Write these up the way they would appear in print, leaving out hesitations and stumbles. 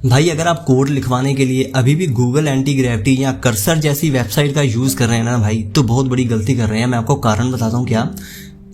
भाई अगर आप कोड लिखवाने के लिए अभी भी गूगल एंटी ग्रेविटी या कर्सर जैसी वेबसाइट का यूज कर रहे हैं ना भाई, तो बहुत बड़ी गलती कर रहे हैं। मैं आपको कारण बताता हूँ क्या।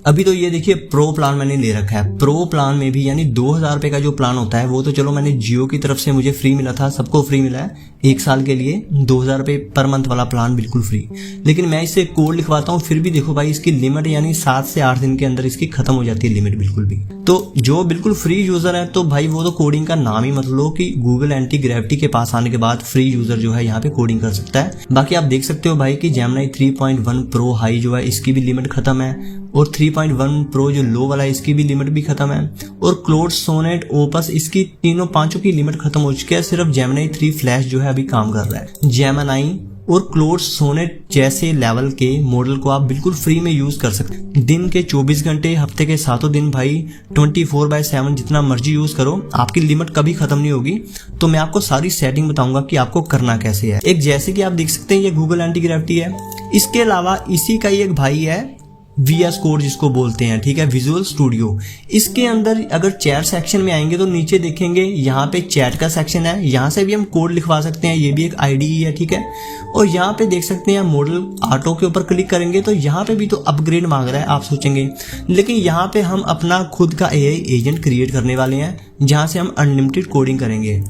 अभी तो ये देखिए प्रो प्लान मैंने ले रखा है। प्रो प्लान में भी यानी 2000 रुपए का जो प्लान होता है वो तो चलो मैंने जियो की तरफ से मुझे फ्री मिला था, सबको फ्री मिला है 1 साल के लिए 2000 रुपए पर मंथ वाला प्लान बिल्कुल फ्री। लेकिन मैं इससे कोड लिखवाता हूँ फिर भी देखो भाई इसकी लिमिट यानी 7 से 8 दिन के अंदर इसकी खत्म हो जाती है लिमिट बिल्कुल भी। तो जो बिल्कुल फ्री यूजर है तो भाई वो तो कोडिंग का नाम ही मत लो कि गूगल एंटी ग्रेविटी के पास आने के बाद फ्री यूजर जो है यहाँ पे कोडिंग कर सकता है। बाकी आप देख सकते हो भाई कि जेमिनी 3.1 प्रो हाई जो है इसकी भी लिमिट खत्म है, और 3.1 प्रो जो लो वाला है इसकी भी लिमिट भी खत्म है, और क्लोड सोनेट ओपस इसकी तीनों पांचों की लिमिट खत्म हो चुकी है। सिर्फ जेमिनी 3 फ्लैश जो है अभी काम कर रहा है। जेमिनी और क्लोड सोनेट जैसे लेवल के मॉडल को आप बिल्कुल फ्री में यूज कर सकते हैं। दिन के 24 घंटे, हफ्ते के 7 दिन भाई 24/7 जितना मर्जी यूज करो, आपकी लिमिट कभी खत्म नहीं होगी। तो मैं आपको सारी सेटिंग बताऊंगा कि आपको करना कैसे है। एक जैसे कि आप देख सकते हैं ये गूगल एंटी ग्रेविटी है, इसके अलावा इसी का ही एक भाई है VS कोड जिसको बोलते हैं, ठीक है, विजुअल स्टूडियो। इसके अंदर अगर चैट सेक्शन में आएंगे तो नीचे देखेंगे यहाँ पे चैट का सेक्शन है, यहाँ से भी हम कोड लिखवा सकते हैं, ये भी एक IDE है, ठीक है। और यहाँ पे देख सकते हैं मॉडल ऑटो के ऊपर क्लिक करेंगे तो यहाँ पे भी तो अपग्रेड मांग रहा है, आप सोचेंगे। लेकिन यहाँ पे हम अपना खुद का AI एजेंट क्रिएट करने वाले हैं जहाँ से हम अनलिमिटेड कोडिंग करेंगे।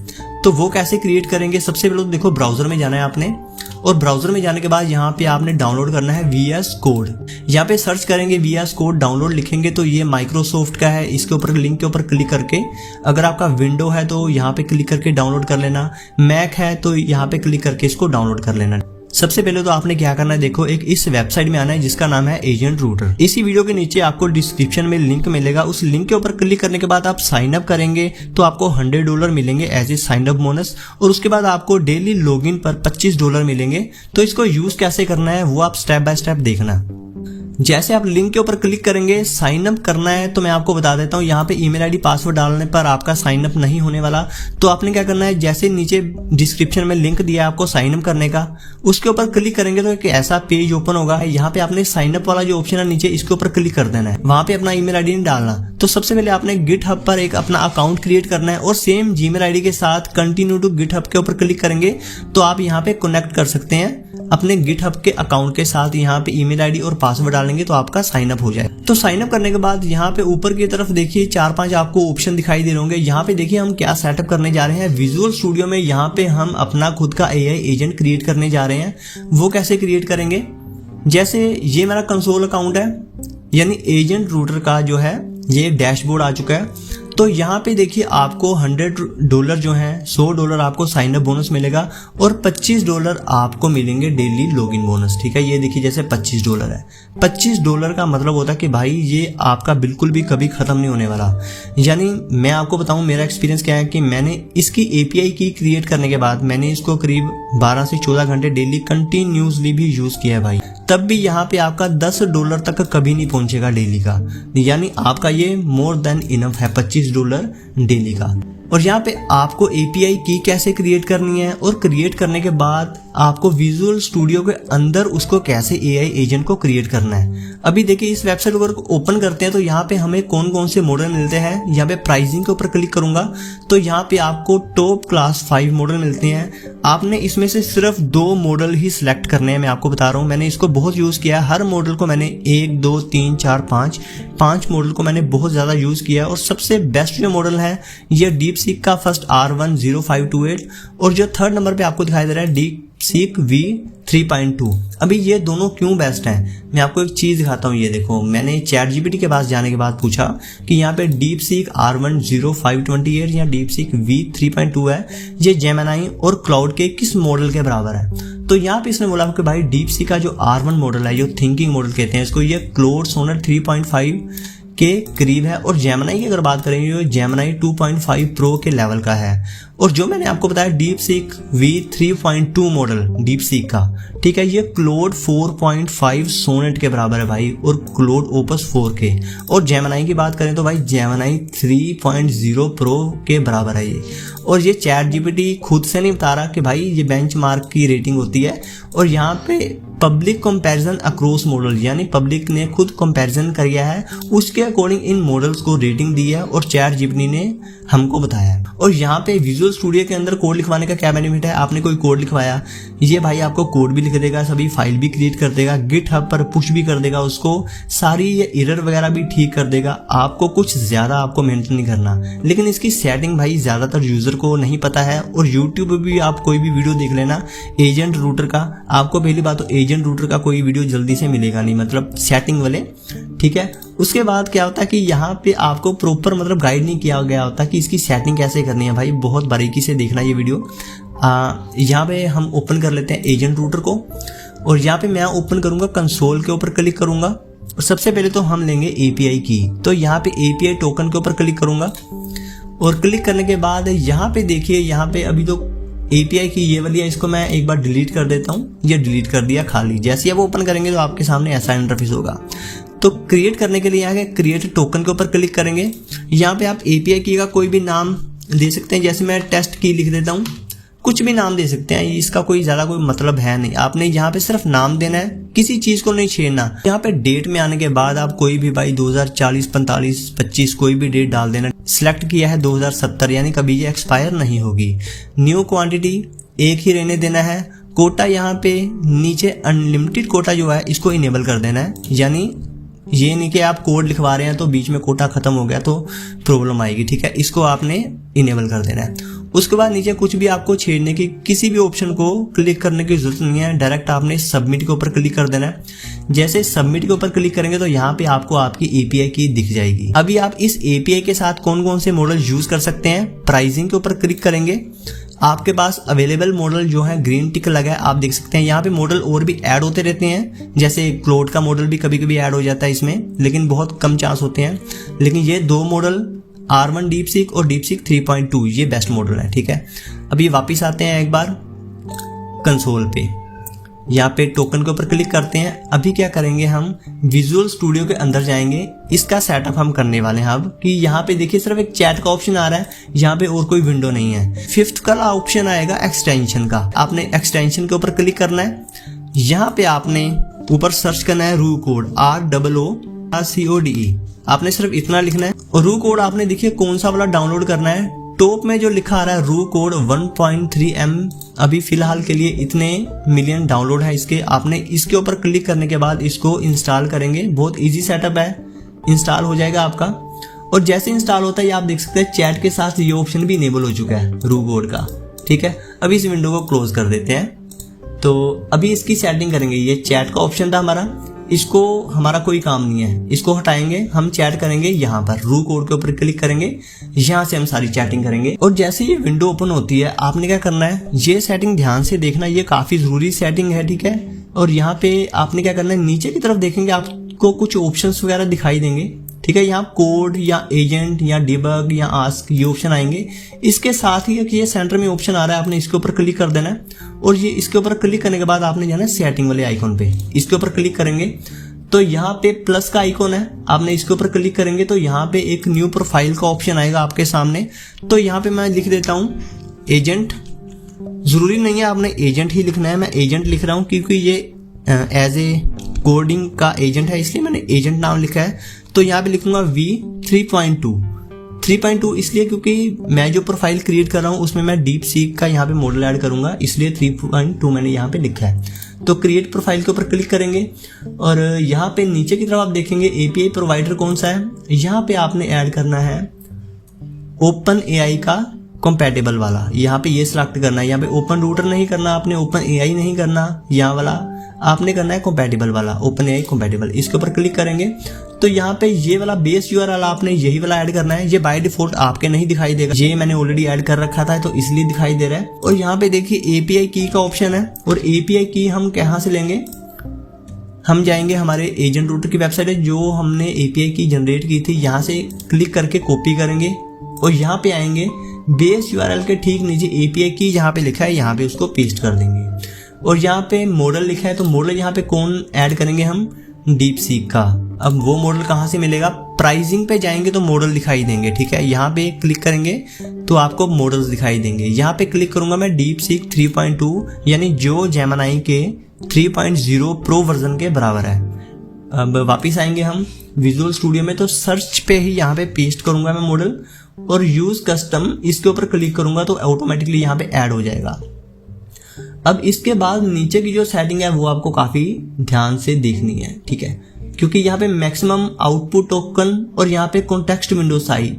तो वो कैसे क्रिएट करेंगे, सबसे पहले तो देखो ब्राउजर में जाना है आपने, और ब्राउजर में जाने के बाद यहाँ पे आपने डाउनलोड करना है VS कोड। यहाँ पे सर्च करेंगे VS कोड, डाउनलोड लिखेंगे तो ये माइक्रोसॉफ्ट का है। इसके ऊपर लिंक के ऊपर क्लिक करके, अगर आपका विंडो है तो यहाँ पे क्लिक करके डाउनलोड कर लेना, मैक है तो यहाँ पे क्लिक करके इसको डाउनलोड कर लेना। सबसे पहले तो आपने क्या करना है, देखो एक इस वेबसाइट में आना है जिसका नाम है एजेंट रूटर। इसी वीडियो के नीचे आपको डिस्क्रिप्शन में लिंक मिलेगा, उस लिंक के ऊपर क्लिक करने के बाद आप साइन अप करेंगे तो आपको $100 मिलेंगे as a sign up bonus, और उसके बाद आपको डेली लॉगिन पर $25 मिलेंगे। तो इसको यूज कैसे करना है वो आप स्टेप बाय स्टेप देखना। जैसे आप लिंक के ऊपर क्लिक करेंगे साइन अप करना है, तो मैं आपको बता देता हूँ यहाँ पे ईमेल आईडी पासवर्ड डालने पर आपका साइन अप नहीं होने वाला। तो आपने क्या करना है, जैसे नीचे डिस्क्रिप्शन में लिंक दिया है आपको साइन अप करने का, उसके ऊपर क्लिक करेंगे तो एक ऐसा पेज ओपन होगा। यहाँ पे आपने साइन अप वाला जो ऑप्शन है नीचे, इसके ऊपर क्लिक कर देना है, वहां पे अपना ईमेल आईडी नहीं डालना। तो सबसे पहले आपने गिटहब पर एक अपना अकाउंट क्रिएट करना है, और सेम जीमेल आईडी के साथ कंटिन्यू टू गिटहब के ऊपर क्लिक करेंगे तो आप यहाँ पे कनेक्ट कर सकते हैं अपने गिटहब के अकाउंट के साथ। यहाँ पे ईमेल आईडी और पासवर्ड डालेंगे तो आपका साइन अप हो जाए। तो साइन अप करने के बाद यहाँ पे ऊपर की तरफ देखिए 4-5 आपको ऑप्शन दिखाई दे रहे होंगे। यहाँ पे देखिए हम क्या सेटअप करने जा रहे हैं विजुअल स्टूडियो में। यहाँ पे हम अपना खुद का AI एजेंट क्रिएट करने जा रहे हैं। वो कैसे क्रिएट करेंगे, जैसे ये मेरा कंसोल अकाउंट है, यानी एजेंट रूटर का जो है ये डैशबोर्ड आ चुका है। तो यहाँ पे देखिए आपको $100 जो है, $100 आपको साइन अप बोनस मिलेगा, और $25 आपको मिलेंगे डेली लॉगिन बोनस, ठीक है। ये देखिए जैसे $25 है, $25 का मतलब होता है कि भाई ये आपका बिल्कुल भी कभी खत्म नहीं होने वाला। यानी मैं आपको बताऊं मेरा एक्सपीरियंस क्या है कि मैंने इसकी API की क्रिएट करने के बाद मैंने इसको करीब 12 से 14 घंटे डेली कंटिन्यूसली भी यूज किया है भाई, तब भी यहाँ पे आपका $10 तक कभी नहीं पहुंचेगा डेली का। यानी आपका ये मोर देन इनफ है $25 डेली का। और यहाँ पे आपको API की कैसे क्रिएट करनी है, और क्रिएट करने के बाद आपको विजुअल स्टूडियो के अंदर उसको कैसे AI एजेंट को क्रिएट करना है। अभी देखिए इस वेबसाइट पर ओपन करते हैं तो यहाँ पे हमें कौन कौन से मॉडल मिलते हैं। यहाँ पे प्राइसिंग के ऊपर क्लिक करूंगा तो यहाँ पे आपको टॉप क्लास 5 मॉडल मिलते हैं। आपने इसमें से सिर्फ 2 मॉडल ही सिलेक्ट करने हैं। मैं आपको बता रहा हूँ, मैंने इसको बहुत यूज किया है। हर मॉडल को मैंने 1, 2, 3, 4, 5 मॉडल को मैंने बहुत ज्यादा यूज किया है। और सबसे बेस्ट जो मॉडल है ये DeepSeek का फर्स्ट R10528, और जो 3rd नंबर पे आपको दिखाई दे रहा है DeepSeek V3.2। अभी ये दोनों क्यों बेस्ट हैं, मैं आपको एक चीज दिखाता हूँ। ये देखो मैंने ChatGPT के पास जाने के बाद पूछा कि यहाँ पे DeepSeek R10528 या DeepSeek V3.2 है, ये जेमिनी और क्लाउड के किस मॉडल के बराबर है। तो यहाँ पे इसने बोला कि भाई DeepSeek का जो R1 मॉडल है, जो थिंकिंग मॉडल कहते हैं इसको, ये क्लाउड सोनेट 3.5 के करीब है। और जेमिनी की अगर बात करेंगे तो जेमिनी 2.5 प्रो के लेवल का है। और जो मैंने आपको बताया DeepSeek V3.2 मॉडल DeepSeek का, ठीक है, ये क्लाउड 4.5 सोनेट के बराबर है भाई, और क्लाउड ओपस 4 के। और जेमिनी की बात करें तो भाई जेमिनी 3.0 प्रो के बराबर है ये। और ये ChatGPT खुद से नहीं बता रहा कि भाई ये बेंचमार्क की रेटिंग होती है। और यहाँ पे पब्लिक कंपैरिजन अक्रॉस मॉडल, यानी पब्लिक ने खुद कंपैरिजन किया है, उसके अकॉर्डिंग इन मॉडल्स को रेटिंग दी है और चैट जीपीटी ने हमको बताया है। और यहाँ पे विजुअल स्टूडियो के अंदर कोड लिखवाने का क्या बेनिफिट है, आपने कोई कोड लिखवाया, ये भाई आपको कोड भी लिख देगा, सभी फाइल भी क्रिएट कर देगा, गिटहब पर पुश भी कर देगा उसको, सारी ये एरर वगैरह भी ठीक कर देगा, आपको कुछ ज़्यादा आपको मेहनत नहीं करना। लेकिन इसकी सेटिंग भाई ज़्यादातर यूज़र को नहीं पता है। और यूट्यूब पर भी आप कोई भी वीडियो देख लेना एजेंट रूटर का, आपको पहली बात तो एजेंट रूटर का कोई वीडियो जल्दी से मिलेगा नहीं, मतलब सेटिंग वाले, ठीक है। उसके बाद क्या होता है कि यहाँ पे आपको प्रॉपर मतलब गाइड नहीं किया गया होता कि इसकी सेटिंग कैसे करनी है। भाई बहुत बारीकी से देखना ये वीडियो। यहाँ पे हम ओपन कर लेते हैं एजेंट रूटर को, और यहाँ पे मैं ओपन करूँगा, कंसोल के ऊपर क्लिक करूँगा, और सबसे पहले तो हम लेंगे API की। तो यहाँ पे API टोकन के ऊपर क्लिक करूँगा, और क्लिक करने के बाद यहाँ पे देखिए, यहाँ पे अभी तो API की ये वाली है, इसको मैं एक बार डिलीट कर देता हूँ। ये डिलीट कर दिया खाली। जैसे ही आप ओपन करेंगे तो आपके सामने ऐसा इंटरफेस होगा। तो क्रिएट करने के लिए यहाँ के क्रिएट टोकन के ऊपर क्लिक करेंगे। यहाँ पे आप API की का कोई भी नाम दे सकते हैं, जैसे मैं टेस्ट की लिख देता हूँ, कुछ भी नाम दे सकते हैं, इसका कोई ज़्यादा कोई मतलब है नहीं। आपने यहाँ पे सिर्फ नाम देना है, किसी चीज़ को नहीं छेड़ना। यहाँ पे डेट में आने के बाद आप कोई भी भाई 2040, 45, 25 कोई भी डेट डाल देना। सिलेक्ट किया है 2070, यानी कभी ये एक्सपायर नहीं होगी। न्यू क्वांटिटी एक ही रहने देना है। कोटा यहाँ पे नीचे अनलिमिटेड कोटा जो है इसको इनेबल कर देना है, यानी ये नहीं कि आप कोड लिखवा रहे हैं तो बीच में कोटा खत्म हो गया तो प्रॉब्लम आएगी, ठीक है। इसको आपने इनेबल कर देना है। उसके बाद नीचे कुछ भी आपको छेड़ने की, किसी भी ऑप्शन को क्लिक करने की जरूरत नहीं है, डायरेक्ट आपने सबमिट के ऊपर क्लिक कर देना है। जैसे सबमिट के ऊपर क्लिक करेंगे तो यहाँ पे आपको आपकी API की दिख जाएगी। अभी आप इस API के साथ कौन कौन से मॉडल यूज कर सकते हैं, प्राइसिंग के ऊपर क्लिक करेंगे, आपके पास अवेलेबल मॉडल जो है ग्रीन टिक लगा है, आप देख सकते हैं। यहाँ पे मॉडल और भी ऐड होते रहते हैं, जैसे क्लोड का मॉडल भी कभी कभी ऐड हो जाता है इसमें, लेकिन बहुत कम चांस होते हैं। लेकिन ये दो मॉडल R1 DeepSeek और DeepSeek 3.2 ये बेस्ट मॉडल है, ठीक है। अभी वापिस आते हैं एक बार कंसोल पे, यहाँ पे टोकन के ऊपर क्लिक करते हैं। अभी क्या करेंगे, हम विजुअल स्टूडियो के अंदर जाएंगे, इसका सेटअप हम करने वाले हैं। अब कि यहाँ पे देखिए सिर्फ एक चैट का ऑप्शन आ रहा है, यहाँ पे और कोई विंडो नहीं है। फिफ्थ का ऑप्शन आएगा एक्सटेंशन का, आपने एक्सटेंशन के ऊपर क्लिक करना है। यहाँ पे आपने ऊपर सर्च करना है रू कोड, ROOCODE, आपने सिर्फ इतना लिखना है। और रू कोड आपने देखिए कौन सा वाला डाउनलोड करना है, टॉप में जो लिखा आ रहा है रू कोड 1.3 M, अभी फिलहाल के लिए इतने मिलियन डाउनलोड है इसके। आपने इसके ऊपर क्लिक करने के बाद इसको इंस्टॉल करेंगे, बहुत इजी सेटअप है, इंस्टॉल हो जाएगा आपका। और जैसे इंस्टॉल होता है आप देख सकते हैं चैट के साथ ये ऑप्शन भी इनेबल हो चुका है रू कोड का, ठीक है। अभी इस विंडो को क्लोज कर देते हैं। तो अभी इसकी सेटिंग करेंगे, ये चैट का ऑप्शन था हमारा, इसको हमारा कोई काम नहीं है, इसको हटाएंगे, हम चैट करेंगे। यहाँ पर रू कोड के ऊपर क्लिक करेंगे, यहाँ से हम सारी चैटिंग करेंगे। और जैसे ये विंडो ओपन होती है आपने क्या करना है, ये सेटिंग ध्यान से देखना, ये काफी जरूरी सेटिंग है, ठीक है। और यहाँ पे आपने क्या करना है, नीचे की तरफ देखेंगे आपको कुछ ऑप्शंस वगैरह दिखाई देंगे, ठीक है। यहाँ कोड या एजेंट या डिबग या आस्क ये ऑप्शन आएंगे। इसके साथ ही ये सेंटर में ऑप्शन आ रहा है, आपने इसके ऊपर क्लिक कर देना है। और ये इसके ऊपर क्लिक करने के बाद आपने जाना है सेटिंग वाले आइकॉन पे, इसके ऊपर क्लिक करेंगे तो यहाँ पे प्लस का आइकॉन है, आपने इसके ऊपर क्लिक करेंगे तो यहाँ पे एक न्यू प्रोफाइल का ऑप्शन आएगा आपके सामने। तो यहाँ पे मैं लिख देता हूँ एजेंट, जरूरी नहीं है आपने एजेंट ही लिखना है, मैं एजेंट लिख रहा हूँ क्योंकि ये एज ए कोडिंग का एजेंट है, इसलिए मैंने एजेंट नाम लिखा है। तो यहाँ पे लिखूंगा V3.2 इसलिए क्योंकि मैं जो प्रोफाइल क्रिएट कर रहा हूँ उसमें मैं DeepSeek का यहाँ पे मॉडल ऐड करूंगा, इसलिए 3.2 मैंने यहाँ पे लिखा है। तो क्रिएट प्रोफाइल के ऊपर क्लिक करेंगे और यहाँ पे नीचे की तरफ आप देखेंगे API प्रोवाइडर कौन सा है, यहाँ पे आपने ऐड करना है OpenAI का कंपैटिबल वाला, यहाँ पे ये सिलेक्ट करना है। यहाँ पे ओपन रूटर नहीं करना आपने, OpenAI नहीं करना, यहाँ वाला आपने करना है कंपैटिबल वाला, OpenAI कंपैटिबल। इसके ऊपर क्लिक करेंगे तो यहाँ पे ये वाला बेस URL आपने यही वाला ऐड करना है। ये बाय डिफॉल्ट आपके नहीं दिखाई देगा, ये मैंने ऑलरेडी ऐड कर रखा था तो इसलिए दिखाई दे रहा है। और यहाँ पे देखिए API की का ऑप्शन है, और API की हम कहाँ से लेंगे, हम जाएंगे हमारे एजेंट रूटर की वेबसाइट है जो हमने API की जनरेट की थी, यहाँ से क्लिक करके कॉपी करेंगे और यहाँ पे आएंगे बेस URL के ठीक नीचे API की जहाँ पे लिखा है यहाँ पे उसको पेस्ट कर देंगे। और यहाँ पे मॉडल लिखा है तो मॉडल यहाँ पे कौन ऐड करेंगे, हम DeepSeek का। अब वो मॉडल कहाँ से मिलेगा, प्राइसिंग पे जाएंगे तो मॉडल दिखाई देंगे, ठीक है। यहाँ पे क्लिक करेंगे तो आपको मॉडल्स दिखाई देंगे। यहाँ पे क्लिक करूंगा मैं DeepSeek 3.2 यानी जो जेमिनी के 3.0 प्रो वर्जन के बराबर है। अब वापस आएंगे हम विजुअल स्टूडियो में, तो सर्च पे ही यहाँ पे पेस्ट करूंगा मैं मॉडल और यूज कस्टम इसके ऊपर क्लिक करूंगा तो ऑटोमेटिकली यहाँ पे ऐड हो जाएगा। अब इसके बाद नीचे की जो सेटिंग है वो आपको काफी ध्यान से देखनी है, ठीक है, क्योंकि यहाँ पे मैक्सिमम आउटपुट टोकन और यहाँ पे कॉन्टेक्स्ट विंडो साइज,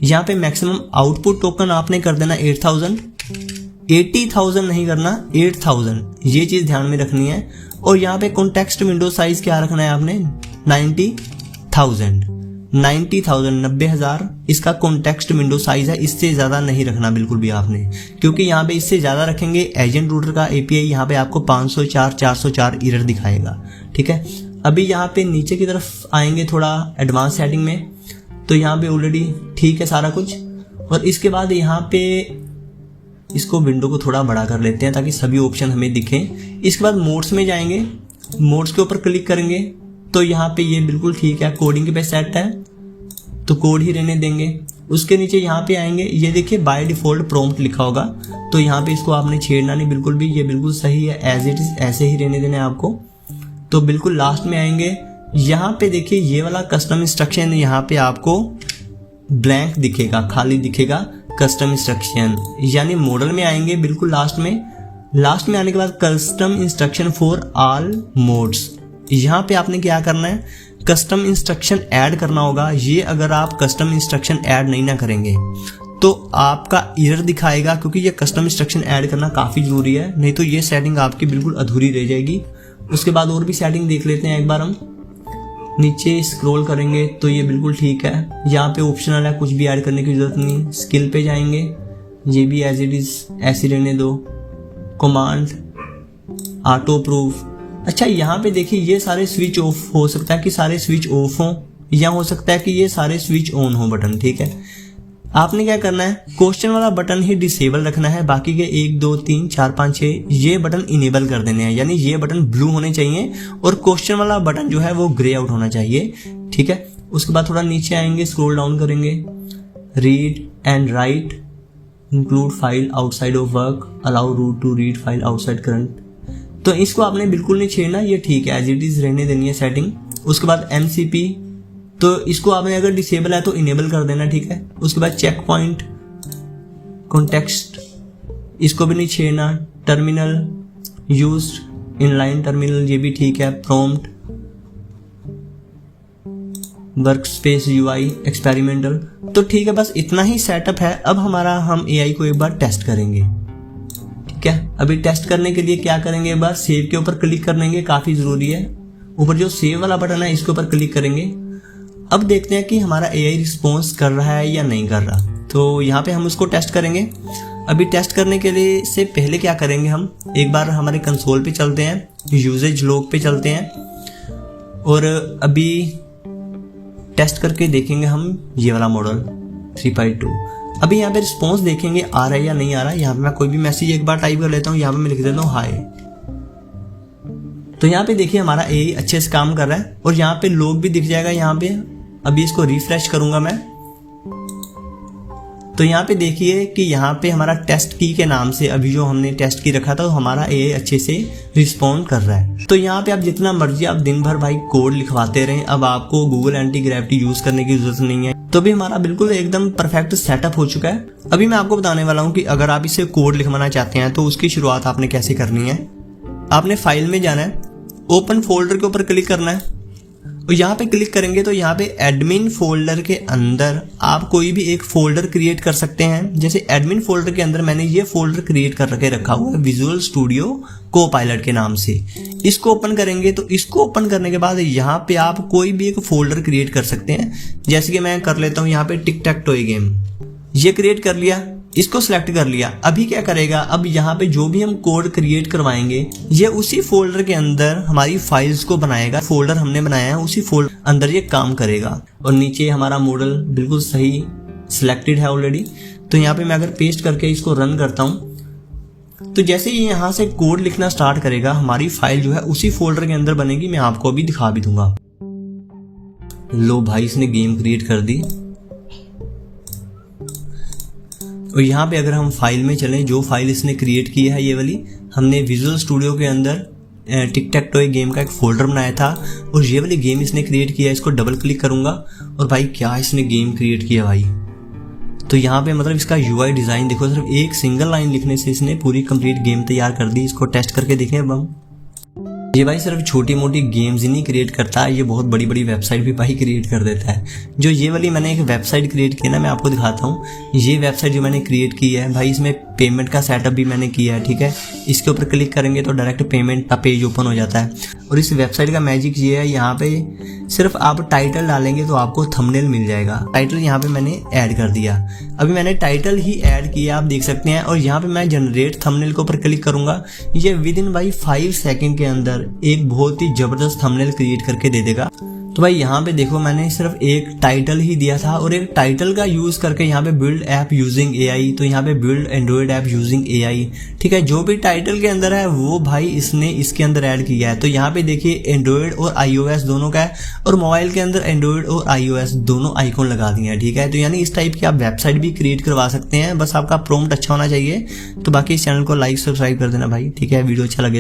यहाँ पे मैक्सिमम आउटपुट टोकन आपने कर देना 8000, 80,000 नहीं करना 8000, ये चीज ध्यान में रखनी है। और यहाँ पे कॉन्टेक्स्ट विंडो साइज क्या रखना है आपने 90,000, 90,000 इसका कॉन्टेक्स्ट विंडो साइज है, इससे ज्यादा नहीं रखना बिल्कुल भी आपने, क्योंकि यहाँ पे इससे ज्यादा रखेंगे एजेंट रूटर का एपीआई यहाँ पे आपको 504 404 एरर दिखाएगा, ठीक है। अभी यहाँ पे नीचे की तरफ आएंगे थोड़ा एडवांस सेटिंग में, तो यहाँ पे ऑलरेडी ठीक है सारा कुछ। और इसके बाद यहाँ पे इसको विंडो को थोड़ा बड़ा कर लेते हैं ताकि सभी ऑप्शन हमें दिखें। इसके बाद मोड्स में जाएंगे, मोड्स के ऊपर क्लिक करेंगे तो यहाँ पे ये बिल्कुल ठीक है, कोडिंग पे सेट है तो कोड ही रहने देंगे। उसके नीचे यहाँ पे आएंगे, ये देखिए बाय डिफॉल्ट प्रॉम्प्ट लिखा होगा, तो यहाँ पे इसको आपने छेड़ना नहीं बिल्कुल भी, ये बिल्कुल सही है, एज इट इज ऐसे ही रहने देना है आपको। तो बिल्कुल लास्ट में आएंगे, यहाँ पे देखिए ये वाला कस्टम इंस्ट्रक्शन, यहाँ पे आपको ब्लैंक दिखेगा, खाली दिखेगा कस्टम इंस्ट्रक्शन, यानी मॉडल में आएंगे बिल्कुल लास्ट में आने के बाद custom instruction for all modes, यहाँ पे आपने क्या करना है कस्टम इंस्ट्रक्शन ऐड करना होगा। ये अगर आप कस्टम इंस्ट्रक्शन ऐड नहीं ना करेंगे तो आपका एरर दिखाएगा, क्योंकि ये कस्टम इंस्ट्रक्शन ऐड करना काफ़ी ज़रूरी है, नहीं तो ये सेटिंग आपकी बिल्कुल अधूरी रह जाएगी। उसके बाद और भी सेटिंग देख लेते हैं एक बार, हम नीचे स्क्रॉल करेंगे तो ये बिल्कुल ठीक है, यहाँ पे ऑप्शनल है, कुछ भी ऐड करने की जरूरत नहीं। स्किल पे जाएंगे, ये भी एज इट इज ऐसे रहने दो। कमांड ऑटो प्रूफ, अच्छा यहाँ पे देखिए ये सारे स्विच ऑफ हो सकता है कि सारे स्विच ऑफ हो, या हो सकता है कि ये सारे स्विच ऑन हो बटन, ठीक है। आपने क्या करना है क्वेश्चन वाला बटन ही डिसेबल रखना है, बाकी के 1 2 3 4 5 6 ये बटन इनेबल कर देने हैं, यानी ये बटन ब्लू होने चाहिए और क्वेश्चन वाला बटन जो है वो ग्रे आउट होना चाहिए, ठीक है। उसके बाद थोड़ा नीचे आएंगे, स्क्रॉल डाउन करेंगे, read and write include file outside of work, allow root to read file outside current, तो इसको आपने बिल्कुल नहीं छेड़ना, ये ठीक है, एज इट इज रहने देनी है सेटिंग। उसके बाद MCP, तो इसको आपने अगर डिसेबल है तो इनेबल कर देना, ठीक है। उसके बाद चेक पॉइंट, कॉन्टेक्स्ट, इसको भी नहीं छेड़ना। टर्मिनल यूज्ड इनलाइन टर्मिनल, ये भी ठीक है। Prompt, work space UI experimental, तो ठीक है, बस इतना ही सेटअप है। अब हम AI को एक बार टेस्ट करेंगे, ठीक है। अभी टेस्ट करने के लिए क्या करेंगे, एक बार सेव के ऊपर क्लिक कर लेंगे, काफी जरूरी है। ऊपर जो सेव वाला बटन है इसके ऊपर क्लिक करेंगे। अब देखते हैं कि हमारा AI रिस्पॉन्स कर रहा है या नहीं कर रहा, तो यहाँ पे हम उसको टेस्ट करेंगे। अभी टेस्ट करने के लिए से पहले क्या करेंगे, हम एक बार हमारे कंसोल पे चलते हैं, यूजेज लॉग पे चलते हैं और अभी टेस्ट करके देखेंगे हम ये वाला मॉडल 3.2। अभी यहाँ पे रिस्पॉन्स देखेंगे आ रहा है या नहीं आ रहा है। यहाँ पे मैं कोई भी मैसेज एक बार टाइप कर लेता हूँ, यहाँ पे मैं लिख देता हूँ हाय, तो यहाँ पे देखिए हमारा AI अच्छे से काम कर रहा है और यहाँ पे लॉग भी दिख जाएगा यहाँ पे। अभी इसको रिफ्रेश करूंगा मैं, तो यहाँ पे देखिए कि यहाँ पे हमारा टेस्ट की के नाम से अभी जो हमने टेस्ट की रखा था, तो हमारा AI अच्छे से रिस्पॉन्ड कर रहा है। तो यहाँ पे आप जितना मर्जी आप दिन भर भाई कोड लिखवाते रहें, अब आपको गूगल एंटी ग्रेविटी यूज करने की जरूरत नहीं है। तो भी हमारा बिल्कुल एकदम परफेक्ट सेटअप हो चुका है। अभी मैं आपको बताने वाला हूँ कि अगर आप इसे कोड लिखवाना चाहते हैं तो उसकी शुरुआत आपने कैसे करनी है। आपने फाइल में जाना है, ओपन फोल्डर के ऊपर क्लिक करना है और यहाँ पे क्लिक करेंगे तो यहाँ पे एडमिन फोल्डर के अंदर आप कोई भी एक फोल्डर क्रिएट कर सकते हैं। जैसे एडमिन फोल्डर के अंदर मैंने ये फोल्डर क्रिएट कर रखा हुआ है विजुअल स्टूडियो कोपायलट के नाम से। इसको ओपन करेंगे तो इसको ओपन करने के बाद यहाँ पे आप कोई भी एक फोल्डर क्रिएट कर सकते हैं। जैसे कि मैं कर लेता हूँ यहाँ पे टिक टैक टॉय गेम, ये क्रिएट कर लिया, इसको सिलेक्ट कर लिया। अभी क्या करेगा, अब यहाँ पे जो भी हम कोड क्रिएट करवाएंगे ये उसी फोल्डर के अंदर हमारी फाइल्स को बनाएगा। फोल्डर हमने बनाया है उसी फोल्डर अंदर ये काम करेगा। और नीचे हमारा मॉडल बिल्कुल सही सिलेक्टेड है ऑलरेडी। तो यहाँ पे मैं अगर पेस्ट करके इसको रन करता हूँ तो जैसे ही यहाँ से कोड लिखना स्टार्ट करेगा हमारी फाइल जो है उसी फोल्डर के अंदर बनेगी। मैं आपको अभी दिखा भी दूंगा। लो भाई, इसने गेम क्रिएट कर दी। और यहाँ पे अगर हम फाइल में चलें, जो फाइल इसने क्रिएट की है ये वाली, हमने विजुअल स्टूडियो के अंदर टिक टैक टॉय गेम का एक फोल्डर बनाया था और ये वाली गेम इसने क्रिएट किया। इसको डबल क्लिक करूंगा और भाई क्या इसने गेम क्रिएट किया भाई। तो यहाँ पे मतलब इसका यूआई डिज़ाइन देखो, सिर्फ एक सिंगल लाइन लिखने से इसने पूरी कंप्लीट गेम तैयार कर दी। इसको टेस्ट करके देखें अब हम। ये भाई सिर्फ छोटी मोटी गेम्स ही नहीं क्रिएट करता, ये बहुत बड़ी बड़ी वेबसाइट भी भाई क्रिएट कर देता है। जो ये वाली मैंने एक वेबसाइट क्रिएट की है ना, मैं आपको दिखाता हूँ। ये वेबसाइट जो मैंने क्रिएट की है भाई, इसमें पेमेंट का सेटअप भी मैंने किया है, ठीक है। इसके ऊपर क्लिक करेंगे तो डायरेक्ट पेमेंट का पेज ओपन हो जाता है। और इस वेबसाइट का मैजिक ये है, यहाँ पे सिर्फ आप टाइटल डालेंगे तो आपको थंबनेल मिल जाएगा। टाइटल यहाँ पे मैंने ऐड कर दिया, अभी मैंने टाइटल ही ऐड किया, आप देख सकते हैं। और यहाँ पे मैं जनरेट थंबनेल के ऊपर क्लिक करूंगा, ये विद इन भाई 5 सेकंड के अंदर एक बहुत ही जबरदस्त थंबनेल क्रिएट करके दे देगा। तो भाई यहाँ पे देखो, मैंने सिर्फ एक टाइटल ही दिया था और एक टाइटल का यूज करके यहाँ पे बिल्ड ऐप यूजिंग एआई, तो यहाँ पे build Android app using AI, ठीक है। जो भी टाइटल के अंदर है वो भाई इसने इसके अंदर ऐड किया है। तो यहाँ पे देखिए एंड्रॉइड और iOS दोनों का है, और मोबाइल के अंदर एंड्रॉइड और iOS दोनों आइकॉन लगा दिए हैं, ठीक है। तो यानी इस टाइप की आप वेबसाइट भी क्रिएट करवा सकते हैं, बस आपका प्रॉम्प्ट अच्छा होना चाहिए। तो बाकी इस चैनल को लाइक सब्सक्राइब कर देना भाई, ठीक है। वीडियो अच्छा लगे